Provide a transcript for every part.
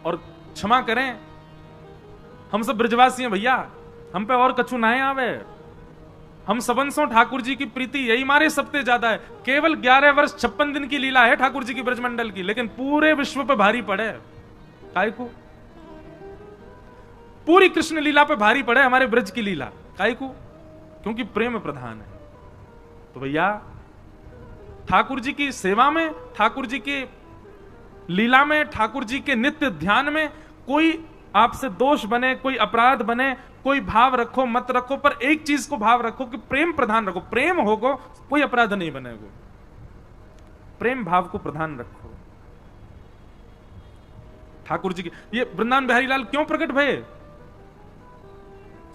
और क्षमा करें, हम सब ब्रजवासी हैं भैया, हम पे और कछु ना आवे। हम सबंसों ठाकुर जी की प्रीति यही मारे सबसे ज्यादा है। केवल 11 वर्ष 56 दिन की लीला है ठाकुर जी की ब्रजमंडल की, लेकिन पूरे विश्व पे भारी पड़े। काय को? पूरी कृष्ण लीला पे भारी पड़े हमारे ब्रज की लीला। काय को? क्योंकि प्रेम प्रधान है। तो भैया ठाकुर जी की सेवा में, ठाकुर जी की लीला में, ठाकुर जी के नित्य ध्यान में कोई आपसे दोष बने, कोई अपराध बने, कोई भाव रखो मत रखो, पर एक चीज को भाव रखो कि प्रेम प्रधान रखो। प्रेम होगो कोई अपराध नहीं बनेगा। प्रेम भाव को प्रधान रखो। ठाकुर जी की ये वृंदावन बिहारी लाल क्यों प्रकट भये?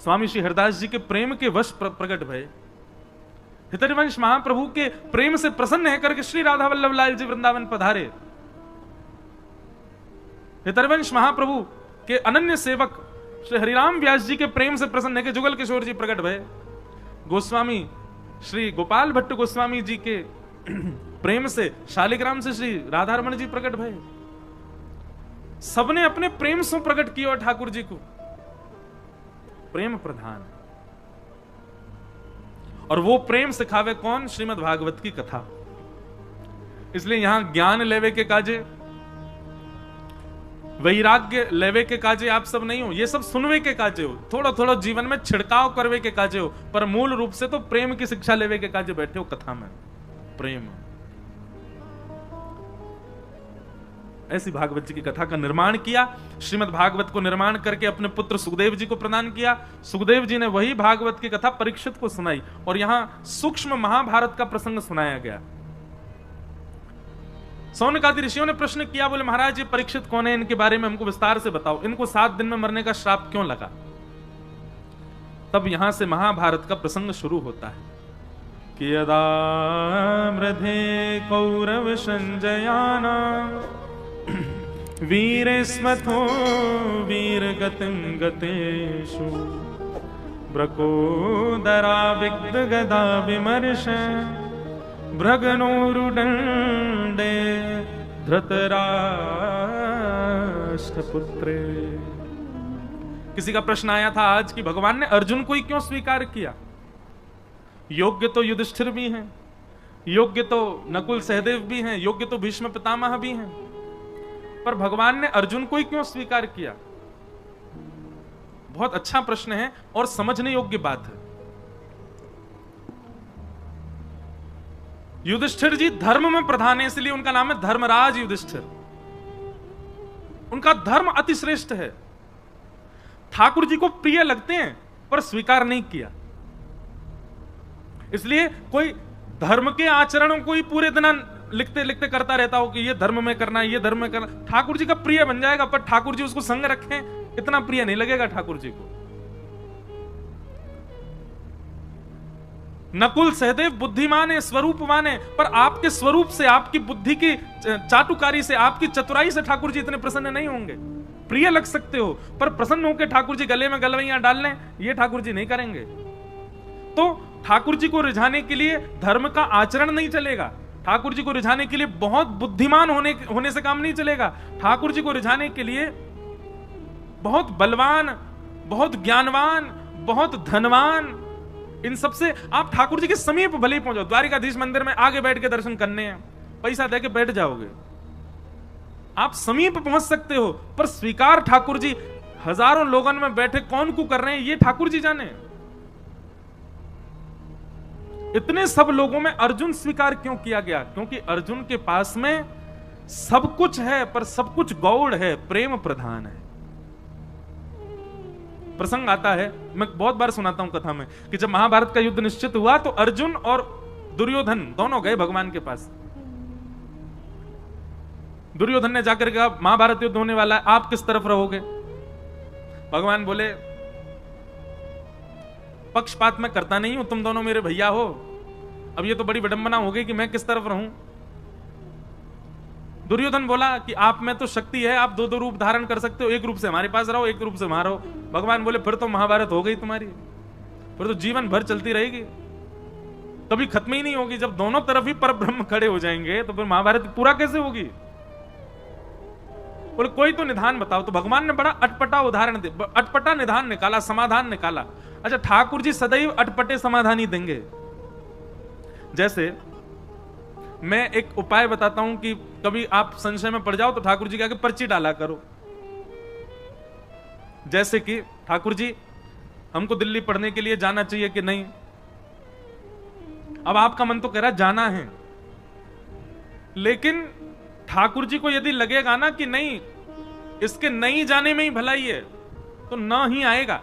स्वामी श्री हरिदास जी के प्रेम के वश प्रकट भये। हितरिवंश महाप्रभु के प्रेम से प्रसन्न है करके श्री राधा वल्लभ लाल जी वृंदावन पधारे। हितरिवंश महाप्रभु के अनन्य सेवक श्री हरिराम व्यास जी के प्रेम से प्रसन्न है कि जुगल किशोर जी प्रकट भये। गोस्वामी श्री गोपाल भट्ट गोस्वामी जी के प्रेम से, शालिग्राम से श्री राधारमण जी प्रकट भये। सबने अपने प्रेम से प्रकट किया और ठाकुर जी को प्रेम प्रधान। और वो प्रेम सिखावे कौन? श्रीमद् भागवत की कथा। इसलिए यहां ज्ञान लेवे के काजे, वैराग्य लेवे के काजे आप सब नहीं हो, ये सब सुनवे के काजे हो, थोड़ा थोड़ा जीवन में छिड़काव करवे के काजे हो, पर मूल रूप से तो प्रेम की शिक्षा लेवे के काजे बैठे हो कथा में। प्रेम। ऐसी भागवत जी की कथा का निर्माण किया। श्रीमद् भागवत को निर्माण करके अपने पुत्र सुखदेव जी को प्रदान किया। सुखदेव जी ने वही भागवत की कथा परीक्षित को सुनाई और यहां सूक्ष्म महाभारत का प्रसंग सुनाया गया। सौनक आदि ऋषियों ने प्रश्न किया, बोले महाराज ये परीक्षित कौन है, इनके बारे में हमको विस्तार से बताओ, इनको 7 दिन में मरने का श्राप क्यों लगा? तब यहां से महाभारत का प्रसंग शुरू होता है कि यदा मृधे कौरव संजयाना वीरेस्मथो वीरगतिं गतेषु ब्रकोदरा विग्ध गदा विमर्श भ्रगनोरुदंडे धृतराष्ट्रपुत्रे। किसी का प्रश्न आया था आज कि भगवान ने अर्जुन को ही क्यों स्वीकार किया? योग्य तो युधिष्ठिर भी हैं, योग्य तो नकुल सहदेव भी हैं, योग्य तो भीष्म पितामह भी हैं, पर भगवान ने अर्जुन को ही क्यों स्वीकार किया? बहुत अच्छा प्रश्न है और समझने योग्य बात है। युधिष्ठिर जी धर्म में प्रधान है, इसलिए उनका नाम है धर्मराज युधिष्ठिर। उनका धर्म अति श्रेष्ठ है। ठाकुर जी को प्रिय लगते हैं पर स्वीकार नहीं किया, इसलिए कोई धर्म के आचरणों को ही पूरे दिन लिखते लिखते करता रहता हो कि ये धर्म में करना है, ये धर्म में करना। ठाकुर जी का प्रिय बन जाएगा, पर ठाकुर जी उसको संग रखें इतना प्रिय नहीं लगेगा ठाकुर जी को। नकुल सहदेव बुद्धिमान है, स्वरूपवान है, पर आपके स्वरूप से, आपकी बुद्धि की चाटुकारी से, आपकी चतुराई से ठाकुर जी इतने प्रसन्न नहीं होंगे। प्रिय लग सकते हो पर प्रसन्न होकर ठाकुर जी गले में गलवैयां डाल लें, ये ठाकुर जी नहीं करेंगे। तो ठाकुर जी को रिझाने के लिए धर्म का आचरण नहीं चलेगा, ठाकुर जी को रिझाने के लिए बहुत बुद्धिमान होने से काम नहीं चलेगा, ठाकुर जी को रिझाने के लिए बहुत बलवान, बहुत ज्ञानवान, बहुत धनवान, इन सबसे आप ठाकुर जी के समीप भले ही पहुंचो। द्वारिकाधीश मंदिर में आगे बैठ के दर्शन करने हैं, पैसा देके बैठ जाओगे, आप समीप पहुंच सकते हो, पर स्वीकार ठाकुर जी हजारों लोगों में बैठे कौन को कर रहे हैं ये ठाकुर जी जाने। इतने सब लोगों में अर्जुन स्वीकार क्यों किया गया? क्योंकि अर्जुन के पास में सब कुछ है, पर सब कुछ गौड़ है, प्रेम प्रधान है। प्रसंग आता है, मैं बहुत बार सुनाता हूं कथा में, कि जब महाभारत का युद्ध निश्चित हुआ तो अर्जुन और दुर्योधन दोनों गए भगवान के पास। दुर्योधन ने जाकर कहा महाभारत युद्ध होने वाला है, आप किस तरफ रहोगे? भगवान बोले पक्षपात मैं करता नहीं हूं, तुम दोनों मेरे भैया हो, अब ये तो बड़ी विडंबना हो गई कि मैं किस तरफ रहूं। दुर्योधन बोला कि आप में तो शक्ति है, आप दो दो रूप धारण कर सकते हो, एक रूप से हमारे पास रहो, एक रूप से वहां रहो। भगवान बोले फिर तो महाभारत हो गई तुम्हारी, फिर तो जीवन भर चलती रहेगी, कभी खत्म ही नहीं होगी। जब दोनों तरफ ही परब्रह्म खड़े हो जाएंगे तो फिर महाभारत पूरा कैसे होगी? बोले कोई तो निधान बताओ। तो भगवान ने बड़ा अटपटा उदाहरण दे, अटपटा निधान निकाला, समाधान निकाला। अच्छा, ठाकुर जी सदैव अटपटे समाधान ही देंगे। जैसे मैं एक उपाय बताता हूं कि कभी आप संशय में पड़ जाओ तो ठाकुर जी के आगे पर्ची डाला करो। जैसे कि ठाकुर जी हमको दिल्ली पढ़ने के लिए जाना चाहिए कि नहीं। अब आपका मन तो कह रहा है जाना है, लेकिन ठाकुर जी को यदि लगेगा ना कि नहीं, इसके नहीं जाने में ही भलाई है, तो ना ही आएगा।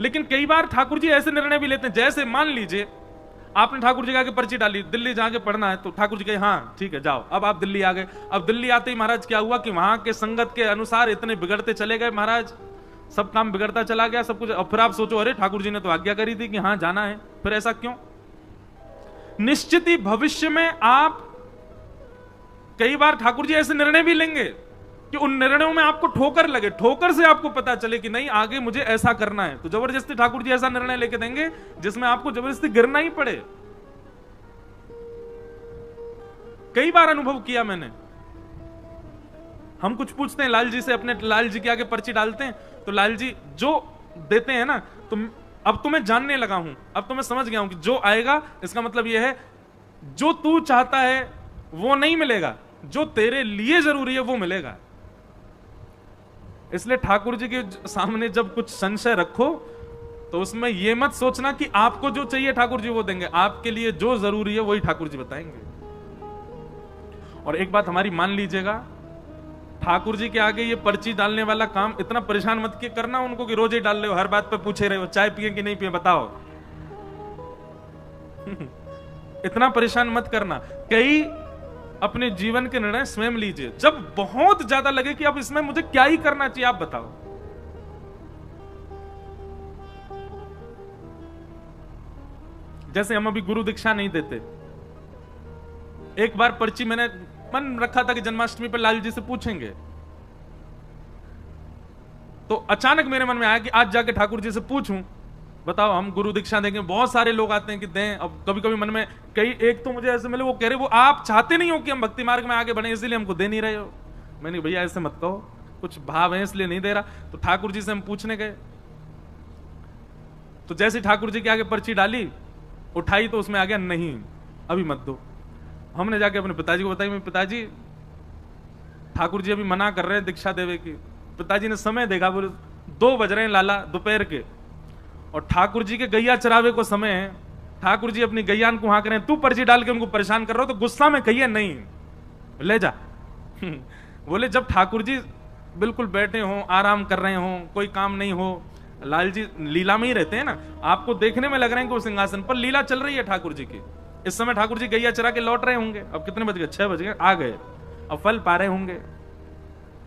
लेकिन कई बार ठाकुर जी ऐसे निर्णय भी लेते हैं, जैसे मान लीजिए आपने ठाकुर जी के आगे पर्ची डाली, दिल्ली जाके पढ़ना है, तो ठाकुर जी कहे हाँ ठीक है जाओ। अब आप दिल्ली आ गए। अब दिल्ली आते ही महाराज क्या हुआ कि वहां के संगत के अनुसार इतने बिगड़ते चले गए महाराज, सब काम बिगड़ता चला गया सब कुछ। अब फिर आप सोचो अरे ठाकुर जी ने तो आज्ञा करी थी कि हाँ जाना है, फिर ऐसा क्यों? निश्चित ही भविष्य में आप कई बार ठाकुर जी ऐसे निर्णय भी लेंगे कि उन निर्णयों में आपको ठोकर लगे, ठोकर से आपको पता चले कि नहीं आगे मुझे ऐसा करना है, तो जबरदस्ती ठाकुर जी ऐसा निर्णय लेके देंगे जिसमें आपको जबरदस्ती गिरना ही पड़े। कई बार अनुभव किया मैंने। हम कुछ पूछते हैं लाल जी से, अपने लाल जी के आगे पर्ची डालते हैं, तो लाल जी जो देते हैं ना, तो अब तो मैं जानने लगा हूं, अब तो मैं समझ गया हूं कि जो आएगा इसका मतलब यह है जो तू चाहता है वो नहीं मिलेगा, जो तेरे लिए जरूरी है वो मिलेगा। इसलिए ठाकुर जी के सामने जब कुछ संशय रखो तो उसमें यह मत सोचना कि आपको जो चाहिए ठाकुर जी वो देंगे, आपके लिए जो जरूरी है वही ठाकुर जी बताएंगे। और एक बात हमारी मान लीजिएगा, ठाकुर जी के आगे ये पर्ची डालने वाला काम इतना परेशान मत करना उनको कि रोज ही डाल रहे हो, हर बात पे पूछे रहे हो चाय पिए कि नहीं पिए बताओ। इतना परेशान मत करना। कई अपने जीवन के निर्णय स्वयं लीजिए, जब बहुत ज्यादा लगे कि अब इसमें मुझे क्या ही करना चाहिए आप बताओ। जैसे हम अभी गुरु दीक्षा नहीं देते, एक बार पर्ची मैंने मन रखा था कि जन्माष्टमी पर लाल जी से पूछेंगे, तो अचानक मेरे मन में आया कि आज जाके ठाकुर जी से पूछूं, बताओ हम गुरु दीक्षा देंगे। बहुत सारे लोग आते हैं कि दें। अब कभी कभी मन में कई एक तो मुझे ऐसे मिले, वो कह रहे वो आप चाहते नहीं हो कि हम भक्ति मार्ग में आगे बढ़े इसलिए हमको दे नहीं रहे हो। मैंने भैया ऐसे मत कहो, कुछ भाव है इसलिए नहीं दे रहा। तो ठाकुर जी से हम पूछने गए, तो जैसे ठाकुर जी के आगे पर्ची डाली, उठाई तो उसमें आ गया नहीं अभी मत दो। हमने जाके अपने पिताजी को बताई, पिताजी ठाकुर जी अभी मना कर रहे हैं दीक्षा देवे की। पिताजी ने समय देखा, बोले 2 बज रहे हैं लाला दोपहर के, और ठाकुर जी के गैया चरावे को समय है, ठाकुर जी अपनी गैया को हाँक रहे हैं, तू पर्ची डाल के उनको परेशान कर रहा हो। तो गुस्सा में कहिए नहीं ले जा। बोले जब ठाकुर जी बिल्कुल बैठे हो, आराम कर रहे हो, कोई काम नहीं हो, लाल जी लीला में ही रहते हैं ना, आपको देखने में लग रहे हैं कि वो सिंहासन पर लीला चल रही है ठाकुर जी की। इस समय ठाकुर जी गैया चरा के लौट रहे होंगे, अब कितने बज गए 6 बज गए, आ गए, अब फल पा रहे होंगे।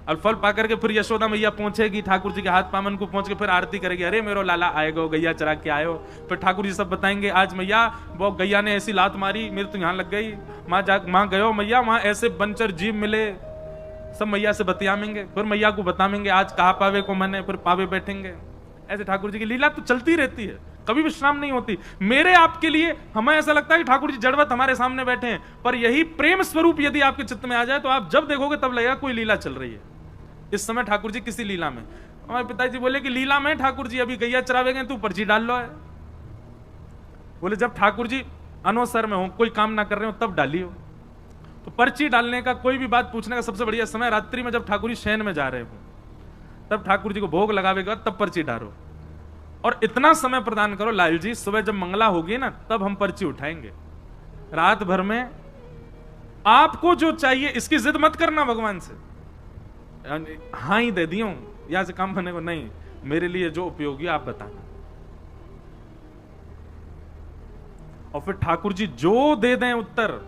और फल पा करके फिर यशोदा मैया पहुंचेगी, ठाकुर जी के हाथ पामन को पहुंच के फिर आरती करेगी, अरे मेरो लाला आएगा गैया चरा के आयो। फिर ठाकुर जी सब बताएंगे, आज मैया वो गैया ने ऐसी लात मारी मेरे तो यहाँ लग गई, माँ गयो मैया वहां ऐसे बनचर जीव मिले, सब मैया से बतियामेंगे, फिर मैया को बताएंगे आज कहा पावे को मने, फिर पावे बैठेंगे। ऐसे ठाकुर जी की लीला तो चलती रहती है, कभी विश्राम नहीं होती। मेरे आपके लिए हमें ऐसा लगता है कि ठाकुर जी जड़वत हमारे सामने बैठे हैं, पर यही प्रेम स्वरूप यदि आपके चित्त में आ जाए तो आप जब देखोगे तब लगेगा कोई लीला चल रही है। इस समय ठाकुर जी किसी लीला में, हमारे पिताजी बोले कि लीला में ठाकुर जी अभी गैया चरावे गए, तू पर्ची डाल लो है। बोले जब ठाकुर जी अनवसर में हो, कोई काम ना कर रहे हो तब डालियो। तो पर्ची डालने का, कोई भी बात पूछने का सबसे बढ़िया समय रात्रि में जब ठाकुर जी शयन में जा रहे हो, तब ठाकुर जी को भोग लगावेगा तब पर्ची डालो। और इतना समय प्रदान करो लाल जी, सुबह जब मंगला होगी ना तब हम पर्ची उठाएंगे। रात भर में आपको जो चाहिए इसकी जिद मत करना भगवान से, हाँ ही दे दियो यहां से काम करने को नहीं, मेरे लिए जो उपयोगी आप बताना। और फिर ठाकुर जी जो दे दें उत्तर,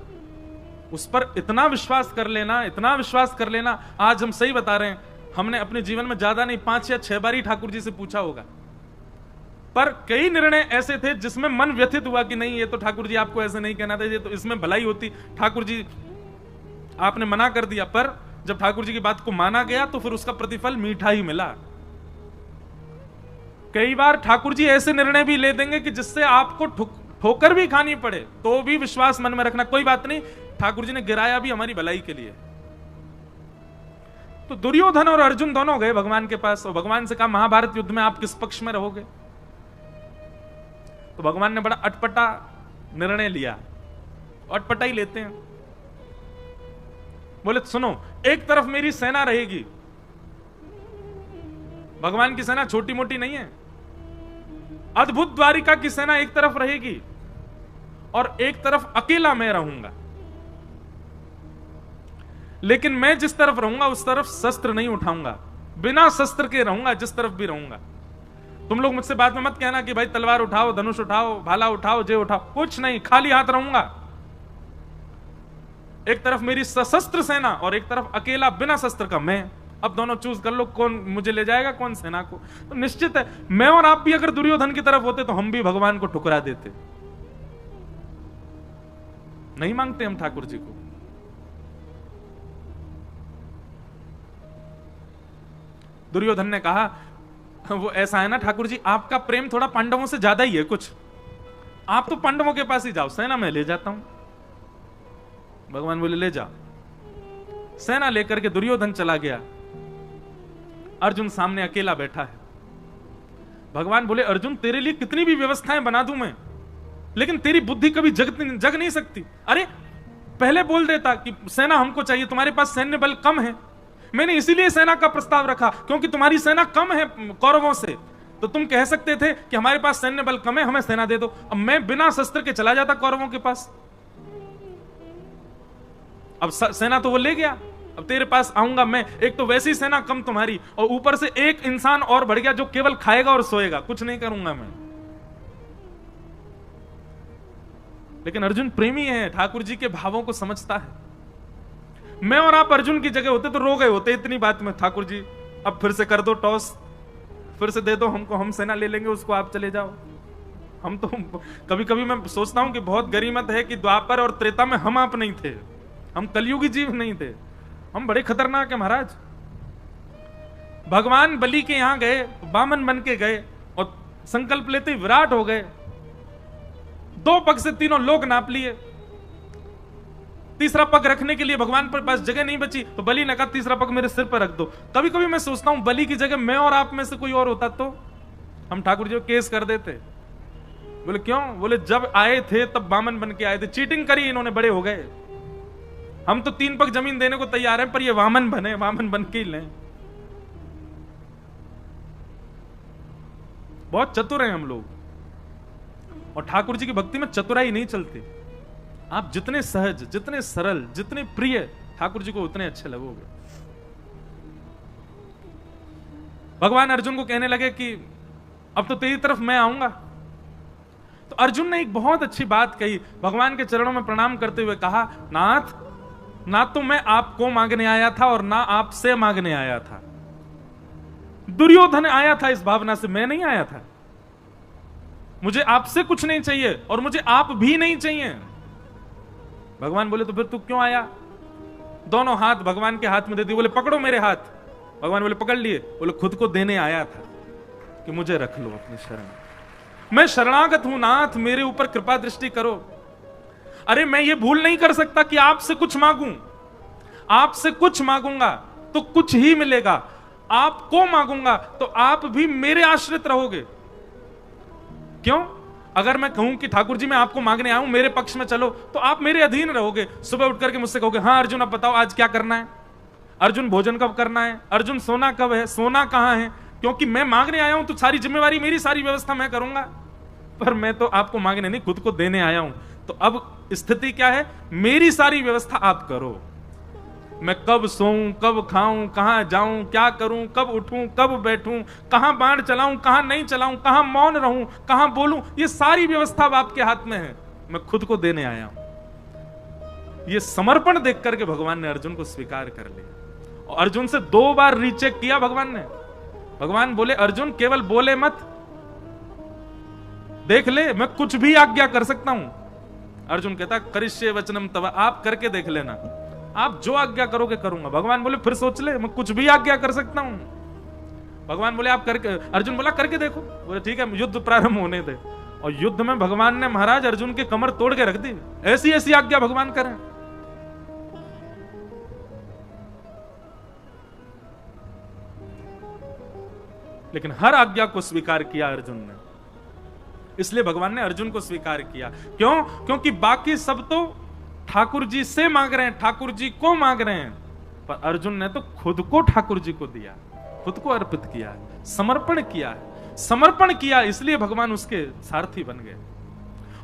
उस पर इतना विश्वास कर लेना, इतना विश्वास कर लेना। आज हम सही बता रहे हैं, हमने अपने जीवन में ज्यादा नहीं 5 या 6 बार ही ठाकुर जी से पूछा होगा, पर कई निर्णय ऐसे थे जिसमें मन व्यथित हुआ कि नहीं ये तो ठाकुर जी आपको ऐसे नहीं कहना था, ये तो इसमें भलाई होती, ठाकुर जी आपने मना कर दिया। पर जब ठाकुर जी की बात को माना गया तो फिर उसका प्रतिफल मीठा ही मिला। कई बार ठाकुर जी ऐसे निर्णय भी ले देंगे कि जिससे आपको ठोकर भी खानी पड़े तो भी विश्वास मन में रखना, कोई बात नहीं, ठाकुर जी ने गिराया भी हमारी भलाई के लिए। तो दुर्योधन और अर्जुन दोनों गए भगवान के पास और भगवान से कहा महाभारत युद्ध में आप किस पक्ष में रहोगे? तो भगवान ने बड़ा अटपटा निर्णय लिया, अटपटा ही लेते हैं। बोले सुनो, एक तरफ मेरी सेना रहेगी, भगवान की सेना छोटी मोटी नहीं है, अद्भुत द्वारिका की सेना एक तरफ रहेगी और एक तरफ अकेला मैं रहूंगा। लेकिन मैं जिस तरफ रहूंगा उस तरफ शस्त्र नहीं उठाऊंगा, बिना शस्त्र के रहूंगा जिस तरफ भी रहूंगा। तुम लोग मुझसे बाद में मत कहना कि भाई तलवार उठाओ, धनुष उठाओ, भाला उठाओ, जे उठाओ, कुछ नहीं, खाली हाथ रहूंगा। एक तरफ मेरी सशस्त्र सेना और एक तरफ अकेला बिना शस्त्र का मैं। अब दोनों चूज कर लो, कौन मुझे ले जाएगा, कौन सेना को। तो निश्चित है मैं और आप भी अगर दुर्योधन की तरफ होते तो हम भी भगवान को ठुकरा देते। नहीं मांगते हम ठाकुर जी को। दुर्योधन ने कहा वो ऐसा है ना ठाकुर जी, आपका प्रेम थोड़ा पांडवों से ज्यादा ही है कुछ, आप तो पांडवों के पास ही जाओ, सेना मैं ले जाता हूं। भगवान बोले ले जाओ। सेना लेकर के दुर्योधन चला गया, अर्जुन सामने अकेला बैठा है। भगवान बोले अर्जुन तेरे लिए कितनी भी व्यवस्थाएं बना दूं मैं, लेकिन तेरी बुद्धि कभी जग नहीं सकती। अरे पहले बोल देता कि सेना हमको चाहिए, तुम्हारे पास सैन्य बल कम है। मैंने इसीलिए सेना का प्रस्ताव रखा क्योंकि तुम्हारी सेना कम है कौरवों से, तो तुम कह सकते थे कि हमारे पास सैन्य बल कम है, हमें सेना दे दो। अब मैं बिना शस्त्र के चला जाता कौरवों के पास, अब सेना तो वो ले गया, अब तेरे पास आऊंगा मैं, एक तो वैसी सेना कम तुम्हारी और ऊपर से एक इंसान और बढ़ गया जो केवल खाएगा और सोएगा, कुछ नहीं करूंगा मैं। लेकिन अर्जुन प्रेमी है, ठाकुर जी के भावों को समझता है। मैं और आप अर्जुन की जगह होते तो रो गए होते इतनी बात में, ठाकुर जी अब फिर से कर दो टॉस, फिर से दे दो हमको, हम सेना ले लेंगे उसको, आप चले जाओ। हम तो कभी कभी मैं सोचता हूं कि बहुत गरीमत है कि द्वापर और त्रेता में हम आप नहीं थे, हम कलयुगी जीव नहीं थे, हम बड़े खतरनाक है महाराज। भगवान बलि के यहां गए, वामन बन के गए और संकल्प लेते विराट हो गए, 2 पग से तीनों लोग नाप लिए, तीसरा पग रखने के लिए भगवान पर पास जगह नहीं बची, तो बलि ने कहा तीसरा पग मेरे सिर पर रख दो। कभी कभी मैं सोचता हूं बलि की जगह मैं और आप में से कोई और होता तो हम ठाकुर जी को केस कर देते। बोले क्यों? बोले जब आए थे तब वामन बन के आए थे, चीटिंग करी इन्होंने, बड़े हो गए। हम तो 3 पग जमीन देने को तैयार हैं, पर ये वामन बने, वामन बन के ही लें। बहुत चतुर हैं हम लोग, और ठाकुर जी की भक्ति में चतुराई नहीं चलती। आप जितने सहज, जितने सरल, जितने प्रिय ठाकुर जी को उतने अच्छे लगोगे। भगवान अर्जुन को कहने लगे कि अब तो तेरी तरफ मैं आऊंगा। तो अर्जुन ने एक बहुत अच्छी बात कही, भगवान के चरणों में प्रणाम करते हुए कहा नाथ, ना तो मैं आपको मांगने आया था और ना आपसे मांगने आया था। दुर्योधन आया था इस भावना से, मैं नहीं आया था। मुझे आपसे कुछ नहीं चाहिए और मुझे आप भी नहीं चाहिए। भगवान बोले तो फिर तू क्यों आया? दोनों हाथ भगवान के हाथ में दे दिए, बोले पकड़ो मेरे हाथ। भगवान बोले पकड़ लिए, बोले खुद को देने आया था कि मुझे रख लो अपनी शरण। मैं शरणागत हूं नाथ, मेरे ऊपर कृपा दृष्टि करो। अरे मैं ये भूल नहीं कर सकता कि आपसे कुछ मांगूं, आपसे कुछ मांगूंगा तो कुछ ही मिलेगा, आपको मांगूंगा तो आप भी मेरे आश्रित रहोगे। क्यों? अगर मैं कहूं कि ठाकुर जी मैं आपको मांगने आऊं, मेरे पक्ष में चलो, तो आप मेरे अधीन रहोगे। सुबह उठ करके मुझसे कहोगे हाँ अर्जुन अब बताओ आज क्या करना है, अर्जुन भोजन कब करना है, अर्जुन सोना कब है, सोना कहां है, क्योंकि मैं मांगने आया हूं तो सारी जिम्मेवारी मेरी, सारी व्यवस्था मैं करूंगा। पर मैं तो आपको मांगने नहीं, खुद को देने आया हूं। तो अब स्थिति क्या है, मेरी सारी व्यवस्था आप करो। मैं कब सोऊं, कब खाऊं, कहां जाऊं, क्या करूं, कब उठूं, कब बैठूं, कहां बाण चलाऊं, कहां नहीं चलाऊं, कहां मौन रहूं, कहां बोलूं, ये सारी व्यवस्था अब आपके हाथ में है, मैं खुद को देने आया हूं। ये समर्पण देख करके भगवान ने अर्जुन को स्वीकार कर लिया और अर्जुन से 2 बार रीचेक किया भगवान ने। भगवान बोले अर्जुन केवल बोले मत, देख ले मैं कुछ भी आज्ञा कर सकता हूं। अर्जुन कहता करिष्ये वचनम तव, आप करके देख लेना, आप जो आज्ञा करोगे करूंगा। भगवान बोले फिर सोच ले, मैं कुछ भी आज्ञा कर सकता हूं। भगवान बोले आप करके, अर्जुन बोला करके देखो। बोले ठीक है, युद्ध प्रारंभ होने दे। और युद्ध में भगवान ने महाराज अर्जुन के कमर तोड़ के रख दी। ऐसी ऐसी आज्ञा भगवान करें। लेकिन हर आज्ञा को स्वीकार किया अर्जुन ने। इसलिए भगवान ने अर्जुन को स्वीकार किया। क्यों? क्योंकि बाकी सब तो ठाकुर जी से मांग रहे हैं, ठाकुर जी को मांग रहे हैं, पर अर्जुन ने तो खुद को ठाकुर जी को दिया, खुद को अर्पित किया, समर्पण किया। समर्पण किया, इसलिए भगवान उसके सारथी बन गए।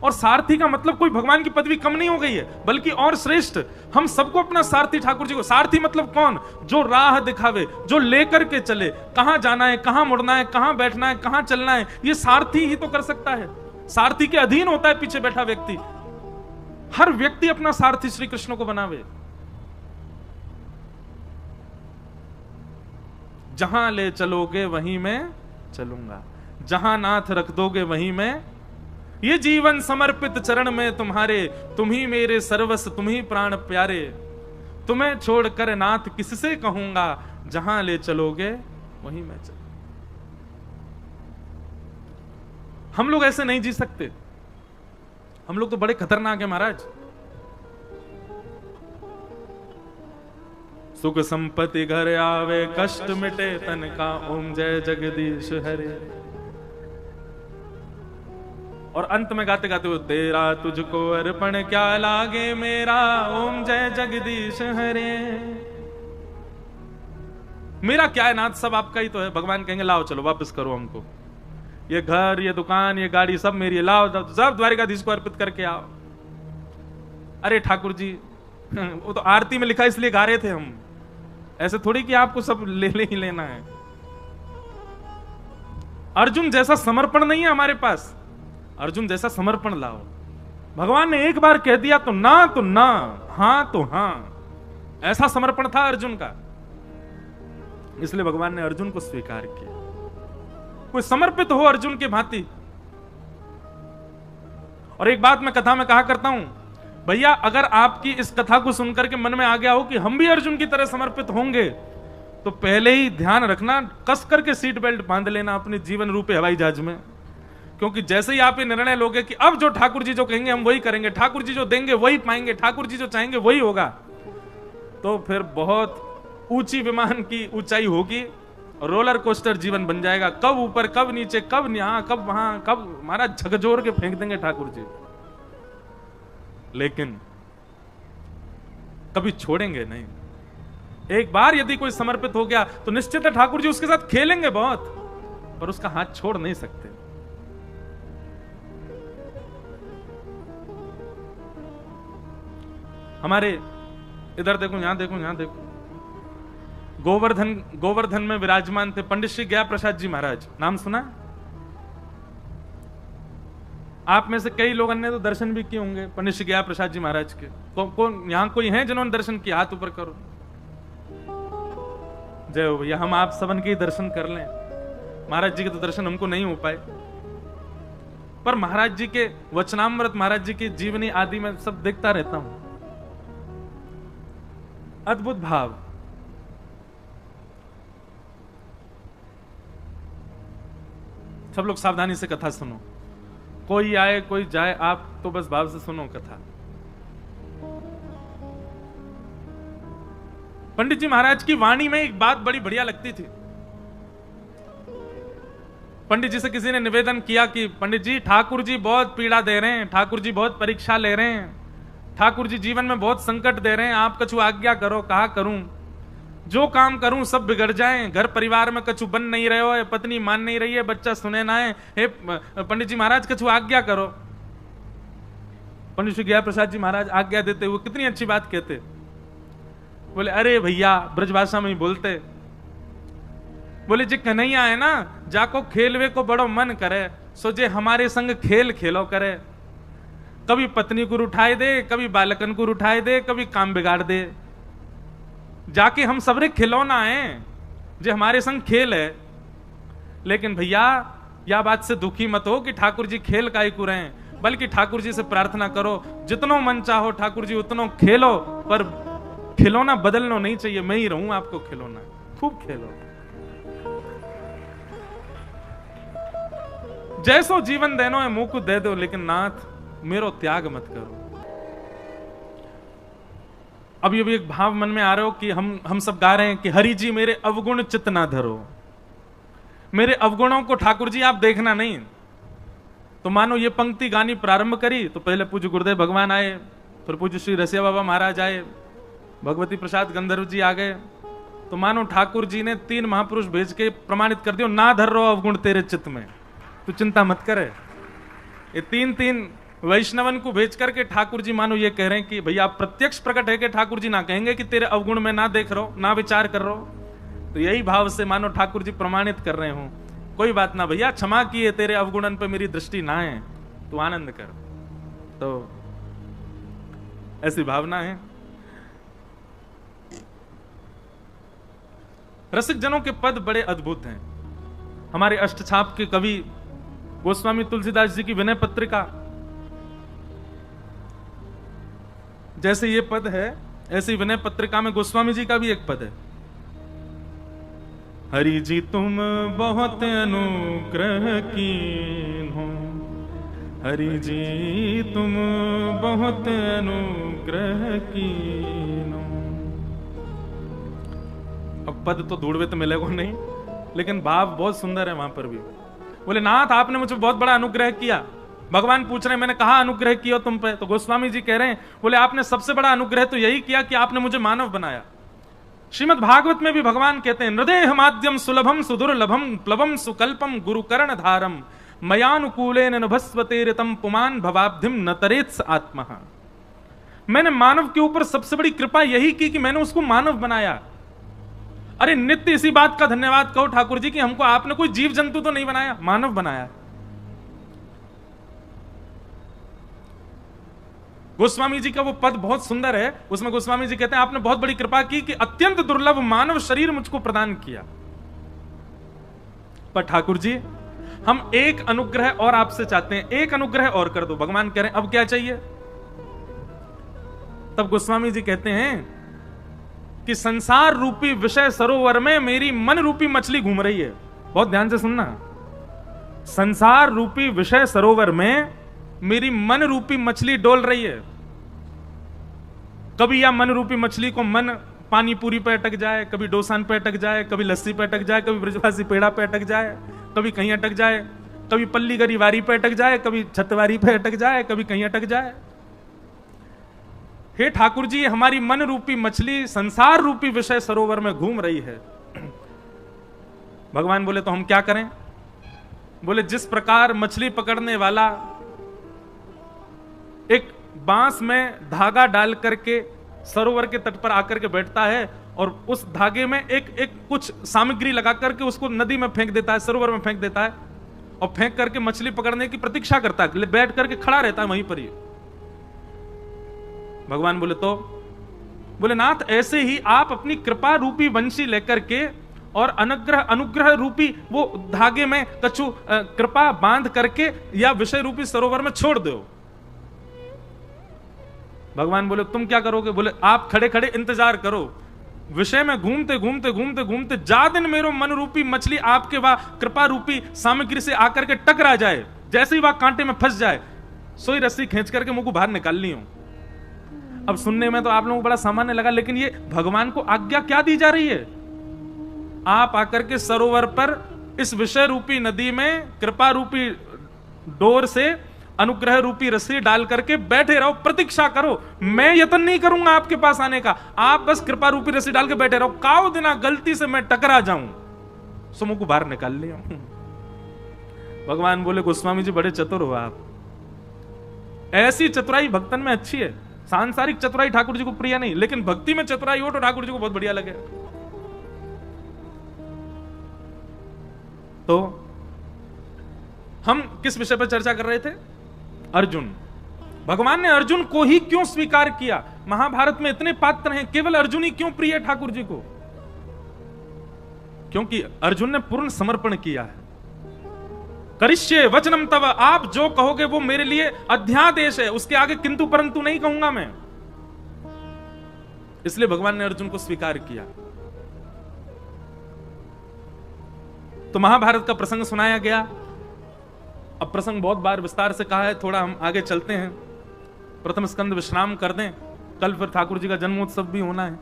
और सारथी का मतलब कोई भगवान की पदवी कम नहीं हो गई है, बल्कि और श्रेष्ठ। हम सबको अपना सारथी ठाकुर जी को। सारथी मतलब कौन? जो राह दिखावे, जो लेकर के चले, कहां जाना है, कहां मुड़ना है, कहां बैठना है, कहां चलना है, ये सारथी ही तो कर सकता है। सारथी के अधीन होता है पीछे बैठा व्यक्ति। हर व्यक्ति अपना सारथी श्री कृष्ण को बनावे। जहां ले चलोगे वहीं मैं चलूंगा, जहां नाथ रख दोगे वहीं मैं। ये जीवन समर्पित चरण में तुम्हारे, तुम ही मेरे सर्वस्व, तुम ही प्राण प्यारे। तुम्हें छोड़कर नाथ किससे कहूंगा, जहां ले चलोगे वहीं मैं चलूंगा। हम लोग ऐसे नहीं जी सकते। हम लोग तो बड़े खतरनाक है महाराज। सुख संपत्ति घर आवे, कष्ट मिटे तन का, ओम जय जगदीश हरे। और अंत में गाते गाते वो, तेरा तुझको अर्पण क्या लागे मेरा, ओम जय जगदीश हरे। मेरा क्या है नाथ, सब आपका ही तो है। भगवान कहेंगे लाओ चलो वापस करो हमको, ये घर, ये दुकान, ये गाड़ी सब मेरी है, लाओ सब द्वारिकाधीश को अर्पित करके आओ। अरे ठाकुर जी वो तो आरती में लिखा इसलिए गा रहे थे हम, ऐसे थोड़ी कि आपको सब ले ही लेना है। अर्जुन जैसा समर्पण नहीं है हमारे पास। अर्जुन जैसा समर्पण लाओ। भगवान ने एक बार कह दिया तो ना, हां तो हां, ऐसा समर्पण था अर्जुन का। इसलिए भगवान ने अर्जुन को स्वीकार किया। कोई समर्पित हो अर्जुन के भांति। और एक बात मैं कथा में कहा करता हूं, भैया अगर आपकी इस कथा को सुनकर के मन में आ गया हो कि हम भी अर्जुन की तरह समर्पित होंगे, तो पहले ही ध्यान रखना, कस करके सीट बेल्ट बांध लेना अपने जीवन रूपी हवाई जहाज में। क्योंकि जैसे ही आप ये निर्णय लोगे कि अब जो ठाकुर जी जो कहेंगे हम वही करेंगे, ठाकुर जी जो देंगे वही पाएंगे, ठाकुर जी जो चाहेंगे वही होगा, तो फिर बहुत ऊंची विमान की ऊंचाई होगी, रोलर कोस्टर जीवन बन जाएगा। कब ऊपर, कब नीचे, कब यहां, कब वहां, कब हमारा झकझोर के फेंक देंगे ठाकुर जी। लेकिन कभी छोड़ेंगे नहीं। एक बार यदि कोई समर्पित हो गया तो निश्चित है ठाकुर जी उसके साथ खेलेंगे बहुत, पर उसका हाथ छोड़ नहीं सकते। हमारे इधर देखो, यहां देखो, यहां देखो, गोवर्धन में विराजमान थे पंडित श्री गया प्रसाद जी महाराज। नाम सुना? आप में से कई लोगों ने तो दर्शन भी किए होंगे पंडित श्री गया प्रसाद जी महाराज के। कौन यहां कोई है जिन्होंने दर्शन किया? हाथ ऊपर करो। जय हो भैया, हम आप सबन के दर्शन कर लें। महाराज जी के तो दर्शन हमको नहीं हो पाए, पर महाराज जी के वचनामृत, महाराज जी की जीवनी आदि में सब देखता रहता हूं। अद्भुत भाव। सब लोग सावधानी से कथा सुनो, कोई आए कोई जाए, आप तो बस भाव से सुनो कथा। पंडित जी महाराज की वाणी में एक बात बड़ी बढ़िया लगती थी। पंडित जी से किसी ने निवेदन किया कि पंडित जी ठाकुर जी बहुत पीड़ा दे रहे हैं, ठाकुर जी बहुत परीक्षा ले रहे हैं, ठाकुर जी जीवन में बहुत संकट दे रहे हैं, आप कछु आज्ञा करो, कहा करूं, जो काम करूं सब बिगड़ जाएं, घर परिवार में कछु बन नहीं रहे हो, पत्नी मान नहीं रही है, बच्चा सुने ना है, हे पंडित जी महाराज कछु आज्ञा करो। पंडित श्री गया प्रसाद जी महाराज आज्ञा देते हुए कितनी अच्छी बात कहते, बोले अरे भैया, ब्रजभाषा में ही बोलते, बोले जी कन्हैया है ना, जाको खेलवे को बड़ो मन करे, सो जे हमारे संग खेल खेलो करे। कभी पत्नी को उठाए दे, कभी बालकन को उठाए दे, कभी काम बिगाड़ दे, जाके हम सबरे खिलौना है, जो हमारे संग खेल है। लेकिन भैया या बात से दुखी मत हो कि ठाकुर जी खेल काहे को रहे, बल्कि ठाकुर जी से प्रार्थना करो जितनो मन चाहो ठाकुर जी उतनो खेलो, पर खिलौना बदलना नहीं चाहिए, मैं ही रहूं आपको खिलौना, खूब खेलो। जैसो जीवन देनो है मुंह को दे दो, लेकिन नाथ मेरो त्याग मत करो। अब ये भी एक भाव मन में आ रहे हो कि हम सब गा रहे हैं कि हरि जी मेरे अवगुण चित्त ना धरो। मेरे अवगुणों को ठाकुर जी आप देखना नहीं। तो मानो ये पंक्ति गानी प्रारंभ करी तो पहले पूज्य गुरुदेव भगवान आए, फिर पूज्य श्री रसिया बाबा महाराज आए, भगवती प्रसाद गंधर्व जी आ गए। तो मानो ठाकुर जी ने 3 महापुरुष भेज के प्रमाणित कर दिया, ना धर रो अवगुण तेरे चित्त में, तू चिंता मत करे। ये 3 वैष्णवन को भेज करके ठाकुर जी मानो ये कह रहे हैं कि भैया आप प्रत्यक्ष प्रकट है कि ठाकुर जी ना कहेंगे कि तेरे अवगुण में ना देख रहो, ना विचार कर रहो। तो यही भाव से मानो ठाकुर जी प्रमाणित कर रहे हो, कोई बात ना भैया, क्षमा किए, तेरे अवगुणन पे मेरी दृष्टि ना है, तू आनंद कर। तो ऐसी भावना है। रसिक जनों के पद बड़े अद्भुत हैं। हमारे अष्टछाप के कवि गोस्वामी तुलसीदास जी की विनय पत्रिका, जैसे ये पद है ऐसी विनय पत्रिका में गोस्वामी जी का भी एक पद है। हरि जी तुम बहुत अनुग्रह कीन हो, हरि जी तुम बहुत अनुग्रह कीन हो। अब पद तो ढूंढवे तो मिलेगा नहीं, लेकिन भाव बहुत सुंदर है वहां पर भी। बोले नाथ आपने मुझे बहुत बड़ा अनुग्रह किया। भगवान पूछ रहे हैं मैंने कहा अनुग्रह किया तुम पे? तो गोस्वामी जी कह रहे हैं, बोले आपने सबसे बड़ा अनुग्रह तो यही किया कि आपने मुझे मानव बनाया। श्रीमद् भागवत में भी भगवान कहते हैं, हृदय माध्यम सुलभम सुदुर्लभम प्लवम सुकल्पम गुरुकर्ण धारम मयानुकूलेन नभस्वतेरितम पुमान भवाब्धिम न तरेत्स आत्मा। मैंने मानव के ऊपर सबसे बड़ी कृपा यही की कि मैंने उसको मानव बनाया। अरे नित्य इसी बात का धन्यवाद कहो ठाकुर जी कि हमको आपने कोई जीव जंतु तो नहीं बनाया, मानव बनाया। गोस्वामी जी का वो पद बहुत सुंदर है। उसमें गोस्वामी जी कहते हैं आपने बहुत बड़ी कृपा की कि अत्यंत दुर्लभ मानव शरीर मुझको प्रदान किया। पर ठाकुर जी हम एक अनुग्रह और आपसे चाहते हैं, एक अनुग्रह और कर दो। भगवान कह रहे हैं अब क्या चाहिए? तब गोस्वामी जी कहते हैं कि संसार रूपी विषय सरोवर में मेरी मन रूपी मछली घूम रही है। बहुत ध्यान से सुनना, संसार रूपी विषय सरोवर में मेरी मन रूपी मछली डोल रही है। कभी या मन रूपी मछली को मन पानी पूरी पे अटक जाए, कभी डोसान पे अटक जाए, कभी लस्सी पे अटक जाए, कभी ब्रजवासी पेड़ा पे अटक जाए, कभी कहीं अटक जाए, कभी पल्ली गरी वारी पे अटक जाए, कभी छतवारी पे अटक जाए, कभी कहीं अटक जाए। हे ठाकुर जी हमारी मन रूपी मछली संसार रूपी विषय सरोवर में घूम रही है। भगवान बोले तो हम क्या करें? बोले जिस प्रकार मछली पकड़ने वाला एक बांस में धागा डाल करके सरोवर के तट पर आकर के बैठता है और उस धागे में एक कुछ सामग्री लगा करके उसको नदी में फेंक देता है, सरोवर में फेंक देता है और फेंक करके मछली पकड़ने की प्रतीक्षा करता है, बैठ करके खड़ा रहता है वहीं पर ही। भगवान बोले तो बोले नाथ ऐसे ही आप अपनी कृपा रूपी वंशी लेकर के और अनुग्रह रूपी वो धागे में कछु कृपा बांध करके या विषय रूपी सरोवर में छोड़ दो। भगवान बोले तुम क्या करोगे? बोले आप खड़े खड़े इंतजार करो, विषय में घूमते घूमते घूमते घूमते जा दिन मेरो मन रूपी मछली आपके वह कृपा रूपी सामग्री से आकर के टकरा जाए, जैसे ही वह कांटे में फंस जाए सोई रस्सी खींच करके मुझको बाहर निकालनी हो। अब सुनने में तो आप लोगों को बड़ा सामान्य लगा, लेकिन ये भगवान को आज्ञा क्या दी जा रही है? आप आकर के सरोवर पर इस विषय रूपी नदी में कृपा रूपी डोर से अनुग्रह रूपी रस्सी डाल करके बैठे रहो, प्रतीक्षा करो। मैं यत्न नहीं करूंगा आपके पास आने का, आप बस कृपा रूपी रस्सी डाल के बैठे रहो। काओ दिना गलती से मैं टकरा जाऊं सो मुझको बाहर निकाल लिया। भगवान बोले गोस्वामी जी बड़े चतुर हो आप, ऐसी चतुराई भक्तन में अच्छी है। सांसारिक चतुराई ठाकुर जी को प्रिय नहीं, लेकिन भक्ति में चतुराई हो तो ठाकुर जी को बहुत बढ़िया लगे। तो हम किस विषय पर चर्चा कर रहे थे? अर्जुन। भगवान ने अर्जुन को ही क्यों स्वीकार किया? महाभारत में इतने पात्र हैं, केवल अर्जुन ही क्यों प्रिय है ठाकुर जी को? क्योंकि अर्जुन ने पूर्ण समर्पण किया है। करिष्ये वचनम तव, आप जो कहोगे वो मेरे लिए अध्यादेश है, उसके आगे किंतु परंतु नहीं कहूंगा मैं। इसलिए भगवान ने अर्जुन को स्वीकार किया। तो महाभारत का प्रसंग सुनाया गया। अब प्रसंग बहुत बार विस्तार से कहा है, थोड़ा हम आगे चलते हैं। प्रथम स्कंद विश्राम कर दें, कल फिर ठाकुर जी का जन्मोत्सव भी होना है।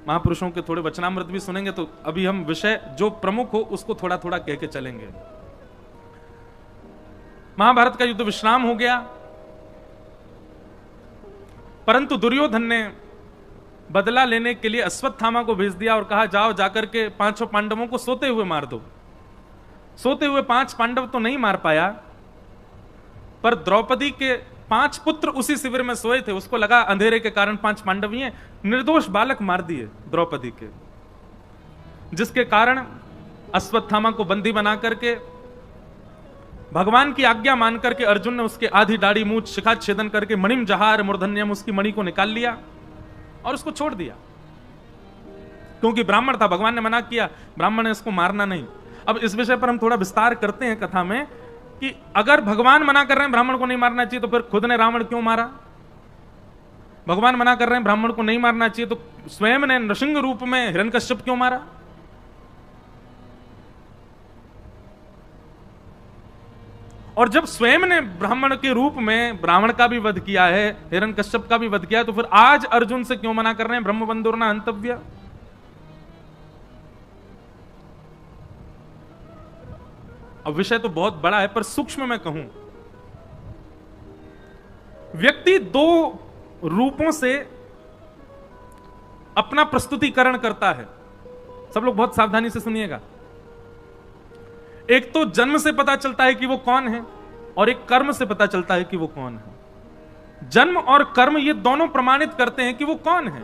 महापुरुषों के थोड़े वचनामृत भी सुनेंगे, तो अभी हम विषय जो प्रमुख हो उसको थोड़ा थोड़ा कह के चलेंगे। महाभारत का युद्ध विश्राम हो गया, परंतु दुर्योधन ने बदला लेने के लिए अश्वत्थामा को भेज दिया और कहा जाओ जाकर के 5 पांडवों को सोते हुए मार दो। सोते हुए 5 पांडव तो नहीं मार पाया, पर द्रौपदी के 5 पुत्र उसी शिविर में सोए थे, उसको लगा अंधेरे के कारण 5 पांडव ही हैं, निर्दोष बालक मार दिए द्रौपदी के, जिसके कारण अश्वत्थामा को बंदी बना करके भगवान की आज्ञा मान करके अर्जुन ने उसके आधी दाढ़ी मूछ शिखा छेदन करके मणिम जहार मूर्धन्यम उसकी मणि को निकाल लिया और उसको छोड़ दिया, क्योंकि ब्राह्मण था, भगवान ने मना किया, ब्राह्मण ने इसको मारना नहीं। अब इस विषय पर हम थोड़ा विस्तार करते हैं कथा में कि अगर भगवान मना कर रहे हैं ब्राह्मण को नहीं मारना चाहिए, तो फिर खुद ने रावण क्यों मारा? भगवान मना कर रहे हैं ब्राह्मण को नहीं मारना चाहिए, तो स्वयं ने नृसिंह रूप में हिरण्यकश्यप क्यों मारा? और जब स्वयं ने ब्राह्मण के रूप में ब्राह्मण का भी वध किया है, हिरण्यकश्यप का भी वध किया है, तो फिर आज अर्जुन से क्यों मना कर रहे हैं ब्रह्मबंधुर्ना हंतव्य? अब विषय तो बहुत बड़ा है, पर सूक्ष्म में कहूं, व्यक्ति 2 रूपों से अपना प्रस्तुतिकरण करता है। सब लोग बहुत सावधानी से सुनिएगा। एक तो जन्म से पता चलता है कि वो कौन है, और एक कर्म से पता चलता है कि वो कौन है। जन्म और कर्म ये दोनों प्रमाणित करते हैं कि वो कौन है।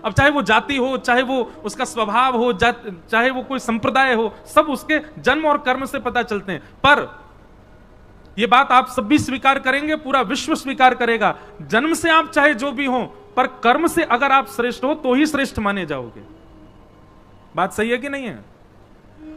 अब चाहे वो जाति हो, चाहे वो उसका स्वभाव हो, चाहे वो कोई संप्रदाय हो, सब उसके जन्म और कर्म से पता चलते हैं। पर ये बात आप सब भी स्वीकार करेंगे, पूरा विश्व स्वीकार करेगा, जन्म से आप चाहे जो भी हो, पर कर्म से अगर आप श्रेष्ठ हो तो ही श्रेष्ठ माने जाओगे। बात सही है कि नहीं है?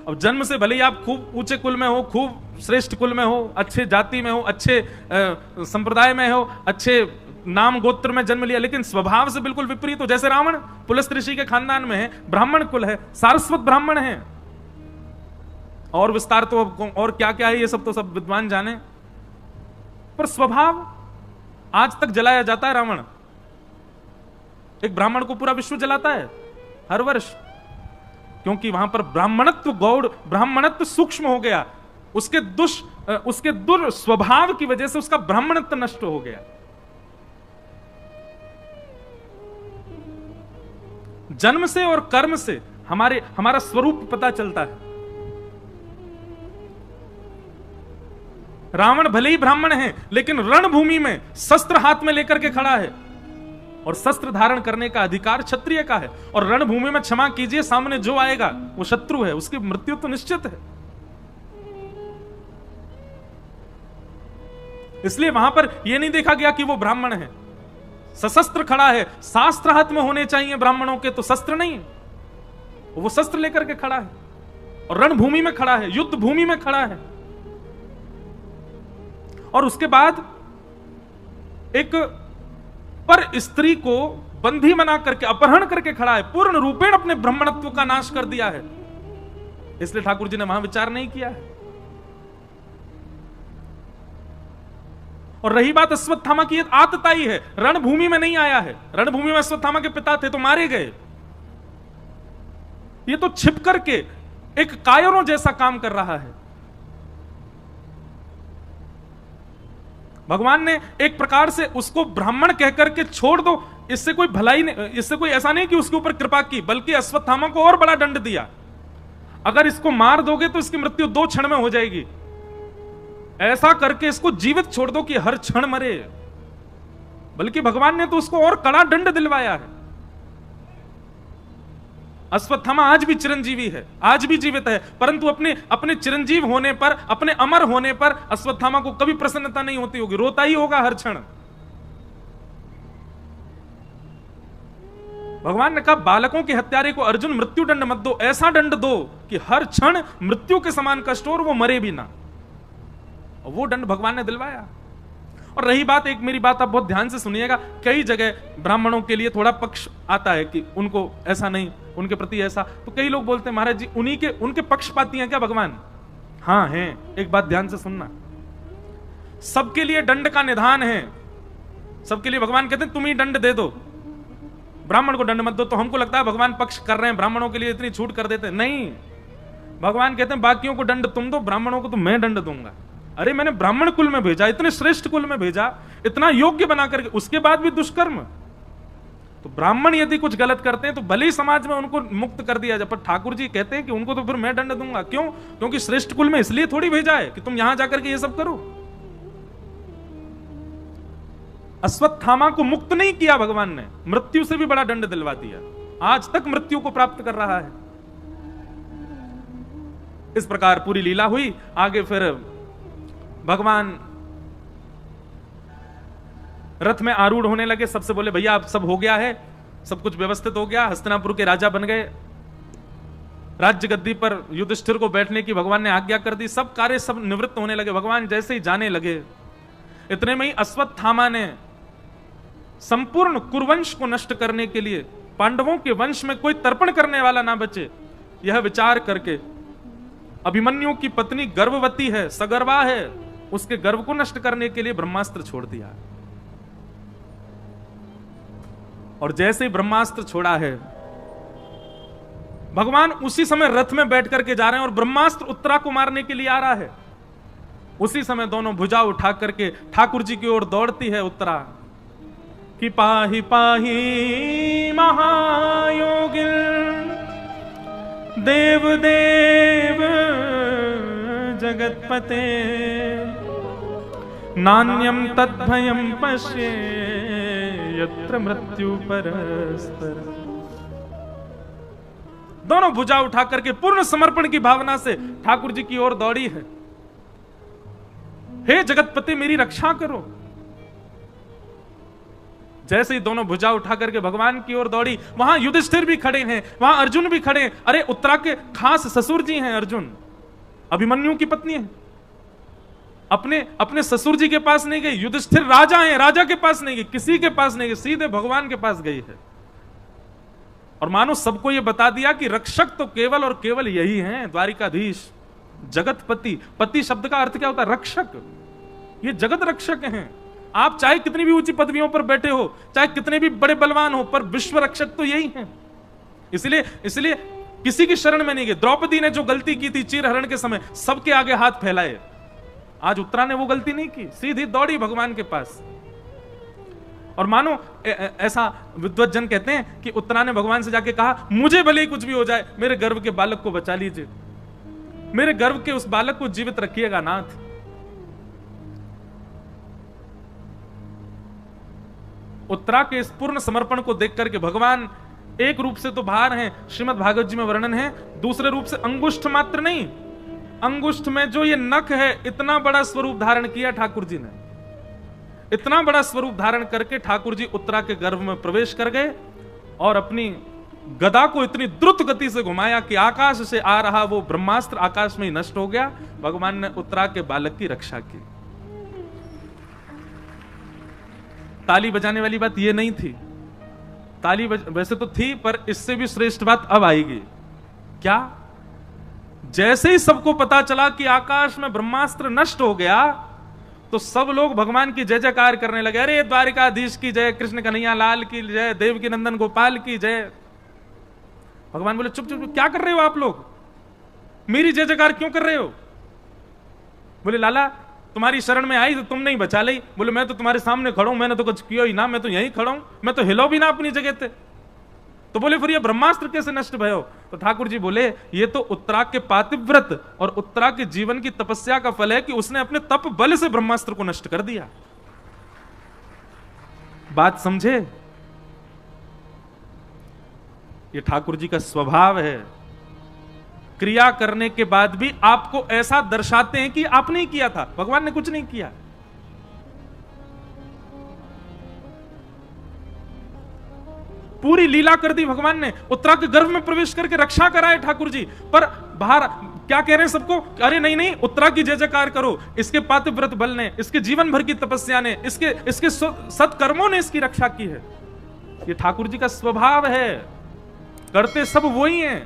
अब जन्म से भले ही आप खूब ऊंचे कुल में हो, खूब श्रेष्ठ कुल में हो, अच्छे जाति में हो, अच्छे संप्रदाय में हो, अच्छे नाम गोत्र में जन्म लिया, लेकिन स्वभाव से बिल्कुल विपरीत हो। जैसे रावण पुलस्त्य ऋषि के खानदान में है, ब्राह्मण कुल है, सारस्वत ब्राह्मण है, और विस्तार तो और क्या क्या है ये सब तो सब विद्वान जाने, पर स्वभाव आज तक जलाया जाता है। रावण एक ब्राह्मण को पूरा विश्व जलाता है हर वर्ष, क्योंकि वहां पर ब्राह्मणत्व गौड़, ब्राह्मणत्व सूक्ष्म हो गया, उसके दुर्स्वभाव की वजह से उसका ब्राह्मणत्व नष्ट हो गया। जन्म से और कर्म से हमारा स्वरूप पता चलता है। रावण भले ही ब्राह्मण है, लेकिन रणभूमि में शस्त्र हाथ में लेकर के खड़ा है, और शस्त्र धारण करने का अधिकार क्षत्रिय का है। और रणभूमि में क्षमा कीजिए, सामने जो आएगा वो शत्रु है, उसकी मृत्यु तो निश्चित है। इसलिए वहां पर यह नहीं देखा गया कि वो ब्राह्मण है, सशस्त्र खड़ा है। शास्त्र हाथ में होने चाहिए ब्राह्मणों के, तो शस्त्र नहीं, वो शस्त्र लेकर के खड़ा है और रणभूमि में खड़ा है, युद्ध भूमि में खड़ा है। और उसके बाद एक पर स्त्री को बंधी बना करके अपहरण करके खड़ा है, पूर्ण रूपेण अपने ब्राह्मणत्व का नाश कर दिया है। इसलिए ठाकुर जी ने वहां विचार नहीं किया है। और रही बात अश्वत्थामा की, आतताई है, रणभूमि में नहीं आया है। रणभूमि में अश्वत्थामा के पिता थे तो मारे गए, ये तो छिप करके एक कायरों जैसा काम कर रहा है। भगवान ने एक प्रकार से उसको ब्राह्मण कहकर के छोड़ दो, इससे कोई भलाई नहीं, इससे कोई ऐसा नहीं कि उसके ऊपर कृपा की, बल्कि अश्वत्थामा को और बड़ा दंड दिया। अगर इसको मार दोगे तो इसकी मृत्यु 2 क्षण में हो जाएगी, ऐसा करके इसको जीवित छोड़ दो कि हर क्षण मरे। बल्कि भगवान ने तो उसको और कड़ा दंड दिलवाया है। अश्वत्थामा आज भी चिरंजीवी है, आज भी जीवित है, परंतु अपने चिरंजीव होने पर, अपने अमर होने पर अश्वत्थामा को कभी प्रसन्नता नहीं होती होगी, रोता ही होगा हर क्षण। भगवान ने कहा बालकों के हत्यारे को अर्जुन मृत्यु दंड मत दो, ऐसा दंड दो कि हर क्षण मृत्यु के समान कष्ट हो और वो मरे भी ना। और वो दंड भगवान ने दिलवाया। और रही बात, एक मेरी बात आप बहुत ध्यान से सुनिएगा, कई जगह ब्राह्मणों के लिए थोड़ा पक्ष आता है कि उनको ऐसा नहीं, उनके प्रति ऐसा, तो कई लोग बोलते हैं महाराज जी उनके पक्षपाती हैं क्या भगवान? हाँ हैं। एक बात ध्यान से सुनना, सबके लिए दंड का निधान है, सबके लिए भगवान कहते हैं तुम ही दंड दे दो। ब्राह्मण को दंड मत दो, तो हमको लगता है भगवान पक्ष कर रहे हैं, ब्राह्मणों के लिए इतनी छूट कर देते हैं। नहीं, भगवान कहते हैं बाकियों को दंड तुम दो, ब्राह्मणों को तो मैं दंड दूंगा। अरे मैंने ब्राह्मण कुल में भेजा, इतने श्रेष्ठ कुल में भेजा, इतना योग्य बना करके, उसके बाद भी दुष्कर्म। तो ब्राह्मण यदि कुछ गलत करते हैं तो भले ही समाज में उनको मुक्त कर दिया जाए, पर ठाकुर जी कहते हैं कि उनको तो फिर मैं दंड दूंगा। क्यों? क्योंकि श्रेष्ठ कुल में इसलिए थोड़ी भेजा है कि तुम यहां जाकर के ये सब करो। अश्वत्थामा को मुक्त नहीं किया भगवान ने, मृत्यु से भी बड़ा दंड दिलवा दिया, आज तक मृत्यु को प्राप्त कर रहा है। इस प्रकार पूरी लीला हुई। आगे फिर भगवान रथ में आरूढ़ होने लगे, सबसे बोले भैया अब सब हो गया है, सब कुछ व्यवस्थित हो गया, हस्तिनापुर के राजा बन गए, राज्य गद्दी पर युधिष्ठिर को बैठने की भगवान ने आज्ञा कर दी, सब कार्य सब निवृत्त होने लगे। भगवान जैसे ही जाने लगे, इतने में ही अश्वत्थामा ने संपूर्ण कुरुवंश को नष्ट करने के लिए, पांडवों के वंश में कोई तर्पण करने वाला ना बचे, यह विचार करके अभिमन्यु की पत्नी गर्भवती है, सगर्भा है, उसके गर्भ को नष्ट करने के लिए ब्रह्मास्त्र छोड़ दिया। और जैसे ही ब्रह्मास्त्र छोड़ा है, भगवान उसी समय रथ में बैठ करके जा रहे हैं और ब्रह्मास्त्र उत्तरा को मारने के लिए आ रहा है। उसी समय दोनों भुजा उठा करके ठाकुर जी की ओर दौड़ती है उत्तरा कि पाहि पाहि महायोगिन देव देव जगतपते नान्यम तद्भयम पश्ये यत्र मृत्यु परस्पर। दोनों भुजा उठा करके पूर्ण समर्पण की भावना से ठाकुर जी की ओर दौड़ी है। हे जगतपति मेरी रक्षा करो। जैसे ही दोनों भुजा उठा करके भगवान की ओर दौड़ी, वहां युधिष्ठिर भी खड़े हैं, वहां अर्जुन भी खड़े हैं। अरे उत्तरा के खास ससुर जी हैं अर्जुन, अभिमन्यु की पत्नी है, अपने ससुर जी के पास नहीं गई। युधिष्ठिर राजा हैं, राजा के पास नहीं गई, किसी के पास नहीं गई, सीधे भगवान के पास गई है। और मानो सबको यह बता दिया कि रक्षक तो केवल और केवल यही हैं, द्वारिकाधीश जगतपति। पति शब्द का अर्थ क्या होता है? रक्षक। ये जगत रक्षक हैं। आप चाहे कितनी भी ऊंची पदवियों पर बैठे हो, चाहे कितने भी बड़े बलवान हो, पर विश्व रक्षक तो यही हैं। इसलिए किसी की शरण में नहीं गए। द्रौपदी ने जो गलती की थी चीरहरण के समय, सबके आगे हाथ फैलाए, आज उत्तरा ने वो गलती नहीं की, सीधी दौड़ी भगवान के पास। और मानो ऐसा विद्वज्जन कहते हैं कि उत्तरा ने भगवान से जाके कहा, मुझे भले ही कुछ भी हो जाए, मेरे गर्भ के बालक को बचा लीजिए, मेरे गर्भ के उस बालक को जीवित रखिएगा नाथ। उत्तरा के इस पूर्ण समर्पण को देख करके भगवान एक रूप से तो बाहर हैं, श्रीमद् भागवत जी में वर्णन है, दूसरे रूप से अंगुष्ठ मात्र नहीं, अंगुष्ठ में जो ये नख है, इतना बड़ा स्वरूप धारण किया ठाकुर जी ने। इतना बड़ा स्वरूप धारण करके ठाकुर जी उत्तरा के गर्भ में प्रवेश कर गए और अपनी गदा को इतनी द्रुत गति से घुमाया कि आकाश से आ रहा वो ब्रह्मास्त्र आकाश में ही नष्ट हो गया। भगवान ने उत्तरा के बालक की रक्षा की। ताली बजाने वाली बात ये नहीं थी, ताली वैसे तो थी, पर इससे भी श्रेष्ठ बात अब आएगी। क्या? जैसे ही सबको पता चला कि आकाश में ब्रह्मास्त्र नष्ट हो गया, तो सब लोग भगवान की जय जयकार करने लगे। अरे द्वारिकाधीश की जय, कृष्ण कन्हैया लाल की जय, देवकी नंदन गोपाल की जय। भगवान बोले, चुप चुप, क्या कर रहे हो आप लोग? मेरी जय जयकार क्यों कर रहे हो? बोले, लाला तुम्हारी शरण में आई तो तुम नहीं बचा ली। बोले, मैं तो तुम्हारे सामने खड़ा हूं, मैंने तो कुछ किया ही ना, मैं तो यहीं खड़ा हूं, मैं तो हिलो भी ना अपनी जगह थे। तो बोले, फिर ये ब्रह्मास्त्र कैसे नष्ट भयो? तो ठाकुर जी बोले, ये तो उत्तरा के पातिव्रत और उत्तरा के जीवन की तपस्या का फल है कि उसने अपने तप बल से ब्रह्मास्त्र को नष्ट कर दिया। बात समझे? ये ठाकुर जी का स्वभाव है। क्रिया करने के बाद भी आपको ऐसा दर्शाते हैं कि आपने ही किया था, भगवान ने कुछ नहीं किया। पूरी लीला कर दी भगवान ने, उत्तरा के गर्भ में प्रवेश करके रक्षा कराए ठाकुर जी। पर बाहर क्या कह रहे हैं सबको? अरे नहीं नहीं, उत्तरा की जय जयकार करो, इसके पातिव्रत बल ने, इसके जीवन भर की तपस्या ने, इसके सत्कर्मों ने इसकी रक्षा की है। ये ठाकुर जी का स्वभाव है। करते सब वो ही हैं,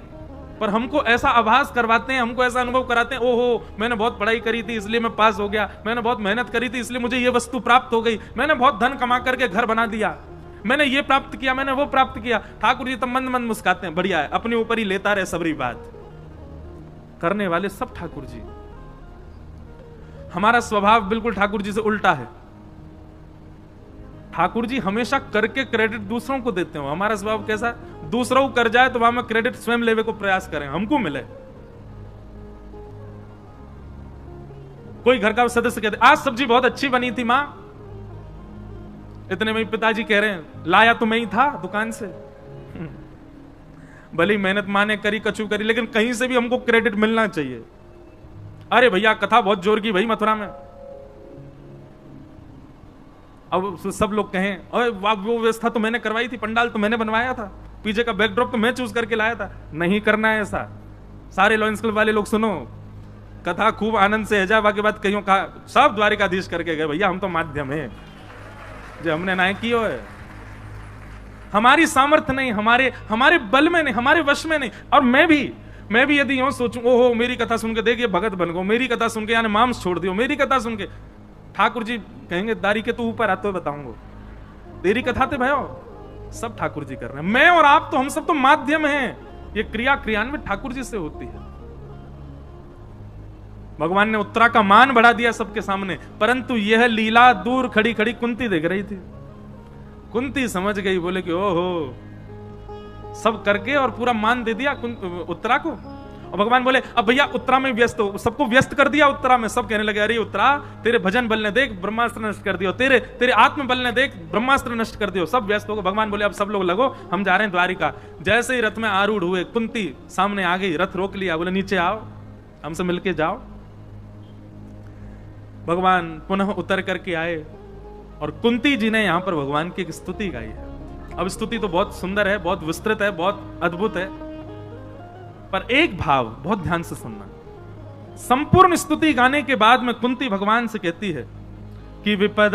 पर हमको ऐसा आभास करवाते हैं, हमको ऐसा अनुभव कराते हैं, ओहो मैंने बहुत पढ़ाई करी थी इसलिए मैं पास हो गया, मैंने बहुत मेहनत करी थी इसलिए मुझे ये वस्तु प्राप्त हो गई, मैंने बहुत धन कमा करके घर बना दिया, मैंने ये प्राप्त किया, मैंने वो प्राप्त किया। ठाकुर जी तो मंद मंद मुस्काते हैं, बढ़िया है, अपने ऊपर ही लेता रहे सबरी बात। करने वाले सब ठाकुर जी। हमारा स्वभाव बिल्कुल ठाकुर जी से उल्टा है। ठाकुर जी हमेशा करके क्रेडिट दूसरों को देते हो। हमारा स्वभाव कैसा? दूसरों को कर जाए तो वहां में क्रेडिट स्वयं लेवे को प्रयास करें, हमको मिले। कोई घर का सदस्य कहते आज सब्जी बहुत अच्छी बनी थी मां, इतने में पिताजी कह रहे हैं लाया तो मैं ही था दुकान से। भली मेहनत मां ने करी, कछु करी, लेकिन कहीं से भी हमको क्रेडिट मिलना चाहिए। अरे भैया कथा बहुत जोर की भाई मथुरा में। अब सब लोग कहें अरे वो व्यवस्था तो मैंने करवाई थी, पंडाल तो मैंने बनवाया था, पीछे का बैकड्रॉप तो मैं चूज करके लाया था। नहीं करना है ऐसा। सारे लॉयंस क्लब वाले लोग सुनो, कथा खूब आनंद से हैजा, बाकी बात कहीं कहा सब द्वारिकाधीश करके गए। भैया हम तो माध्यम है, जो हमने ना किया है। हमारी सामर्थ्य नहीं, हमारे बल में नहीं, हमारे वश में नहीं। और मैं भी यदि यूं सोचूं ओहो मेरी कथा सुन के देखिए भगत बन गो, मेरी कथा सुन के यानी मांस छोड़ दियो, मेरी कथा सुन के, ठाकुर जी कहेंगे दारी के तो ऊपर आते हुए बताऊंगा, तेरी कथा थे भयो सब ठाकुर जी कर रहे हैं। मैं और आप तो, हम सब तो माध्यम हैं। ये क्रिया क्रियान्वित ठाकुर जी से होती है। भगवान ने उत्तरा का मान बढ़ा दिया सबके सामने, परंतु यह लीला दूर खड़ी खड़ी कुंती देख रही थी। कुंती समझ गई, बोले कि ओहो सब करके और पूरा मान दे दिया उत्तरा को। और भगवान बोले अब भैया उत्तरा में व्यस्त हो, सबको व्यस्त कर दिया उत्तरा में। सब कहने लगे अरे उत्तरा तेरे भजन बल ने देख ब्रह्मास्त्र नष्ट कर दियो, तेरे आत्म बल ने देख ब्रह्मास्त्र नष्ट कर दियो। सब व्यस्त हो गए। भगवान बोले अब सब लोग लगो, हम जा रहे हैं द्वारिका। जैसे ही रथ में आरूढ़ हुए, कुंती सामने आ गई, रथ रोक लिया, बोले नीचे आओ, हमसे मिलके जाओ। भगवान पुनः उतर करके आए और कुंती जी ने यहां पर भगवान की एक स्तुति गाई है। अब स्तुति तो बहुत सुंदर है, बहुत विस्तृत है, बहुत अद्भुत है, पर एक भाव बहुत ध्यान से सुनना। संपूर्ण स्तुति गाने के बाद में कुंती भगवान से कहती है कि विपद